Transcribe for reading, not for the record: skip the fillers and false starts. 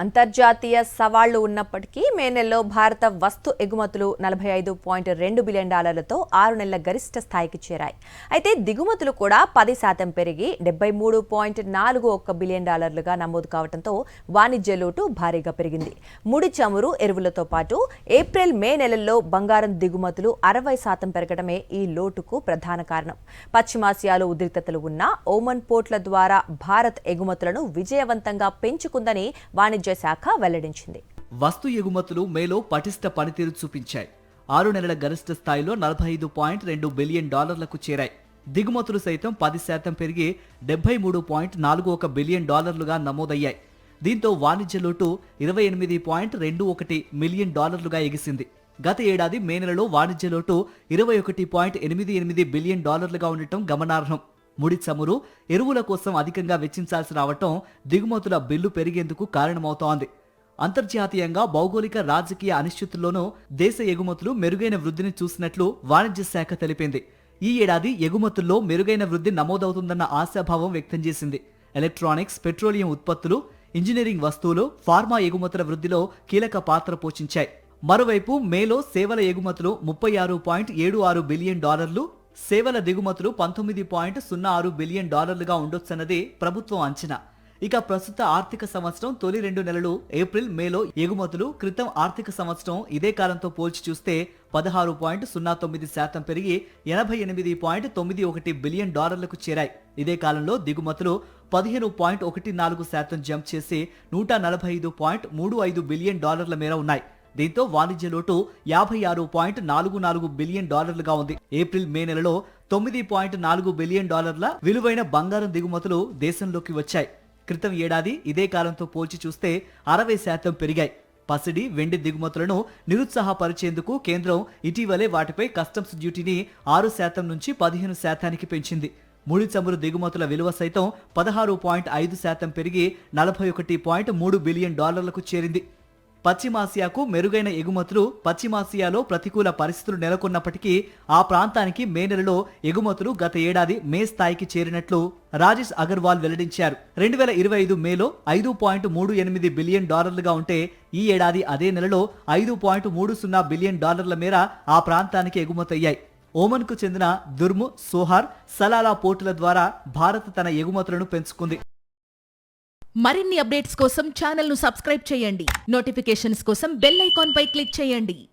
అంతర్జాతీయ సవాళ్లు ఉన్నప్పటికీ మే నెలలో భారత వస్తు ఎగుమతులు $45.2 బిలియన్లతో 6 నెలల గరిష్ట స్థాయికి చేరాయి. అయితే దిగుమతులు కూడా 10% పెరిగి $73.41 బిలియన్లుగా నమోదు కావడంతో వాణిజ్య లోటు భారీగా పెరిగింది. ముడి చమురు ఎరువులతో పాటు ఏప్రిల్ మే నెలల్లో బంగారం దిగుమతులు 60% పెరగడమే ఈ లోటుకు ప్రధాన కారణం. పశ్చిమాసియాలో ఉద్రిక్తతలు ఉన్న ఓమన్ పోర్ట్ల ద్వారా భారత్ ఎగుమతులను విజయవంతంగా పెంచుకుందని వాణిజ్య శాఖ వెల్లడించింది. వస్తు ఎగుమతులు మేలో పటిష్ట పనితీరు చూపించాయి. 6 నెలల గరిష్ట స్థాయిలో $45.2 బిలియన్ చేరాయి. దిగుమతులు సైతం 10% పెరిగి $73.41 బిలియన్ నమోదయ్యాయి. దీంతో వాణిజ్య లోటు $28.21 మిలియన్ ఎగిసింది. గత ఏడాది మే నెలలో వాణిజ్య లోటు $21.88 బిలియన్ ఉండటం గమనార్హం. ముడి చమురు ఎరువుల కోసం అధికంగా వెచ్చించాల్సి రావటం దిగుమతుల బిల్లు పెరిగేందుకు కారణమవుతోంది. అంతర్జాతీయంగా భౌగోళిక రాజకీయ అనిశ్చితుల్లోనూ దేశ ఎగుమతులు మెరుగైన వృద్ధిని చూసినట్లు వాణిజ్య శాఖ తెలిపింది. ఈ ఏడాది ఎగుమతుల్లో మెరుగైన వృద్ధి నమోదవుతుందన్న ఆశాభావం వ్యక్తం చేసింది. ఎలక్ట్రానిక్స్, పెట్రోలియం ఉత్పత్తులు, ఇంజనీరింగ్ వస్తువులు, ఫార్మా ఎగుమతుల వృద్ధిలో కీలక పాత్ర పోషించాయి. మరోవైపు మేలో సేవల ఎగుమతులు $36.76 బిలియన్, సేవల దిగుమతులు $19.06 బిలియన్ ఉండొచ్చన్నది ప్రభుత్వం అంచనా. ఇక ప్రస్తుత ఆర్థిక సంవత్సరం తొలి 2 నెలలు ఏప్రిల్ మేలో ఎగుమతులు క్రితం ఆర్థిక సంవత్సరం ఇదే కాలంతో పోల్చి చూస్తే 16.09% పెరిగి $88.91 బిలియన్ చేరాయి. ఇదే కాలంలో దిగుమతులు 15.14% జంప్ చేసి $145.35 బిలియన్ మేర ఉన్నాయి. దీంతో వాణిజ్య లోటు $56.44 బిలియన్ ఉంది. ఏప్రిల్ మే నెలలో $9.4 బిలియన్ విలువైన బంగారం దిగుమతులు దేశంలోకి వచ్చాయి. క్రితం ఏడాది ఇదే కాలంతో పోల్చి చూస్తే 60% పెరిగాయి. పసిడి, వెండి దిగుమతులను నిరుత్సాహపరిచేందుకు కేంద్రం ఇటీవలే వాటిపై కస్టమ్స్ డ్యూటీని 6% నుంచి 15% పెంచింది. ముడి చమురు దిగుమతుల విలువ సైతం 16.5% పెరిగి $41.3 బిలియన్ చేరింది. పశ్చిమాసియాకు మెరుగైన ఎగుమతులు. పశ్చిమాసియాలో ప్రతికూల పరిస్థితులు నెలకొన్నప్పటికీ ఆ ప్రాంతానికి మే నెలలో ఎగుమతులు గత ఏడాది మే స్థాయికి చేరినట్లు రాజేష్ అగర్వాల్ వెల్లడించారు. 2025 మేలో $5.38 బిలియన్ ఉంటే ఈ ఏడాది అదే నెలలో $5.30 బిలియన్ మేర ఆ ప్రాంతానికి ఎగుమతయ్యాయి. ఓమన్కు చెందిన దుర్ము, సోహార్, సలాలా పోర్టుల ద్వారా భారత్ తన ఎగుమతులను పెంచుకుంది. మరిన్ని అప్డేట్స్ కోసం ఛానల్ ను సబ్స్క్రైబ్ చేయండి. నోటిఫికేషన్స్ కోసం బెల్ ఐకాన్ పై క్లిక్ చేయండి.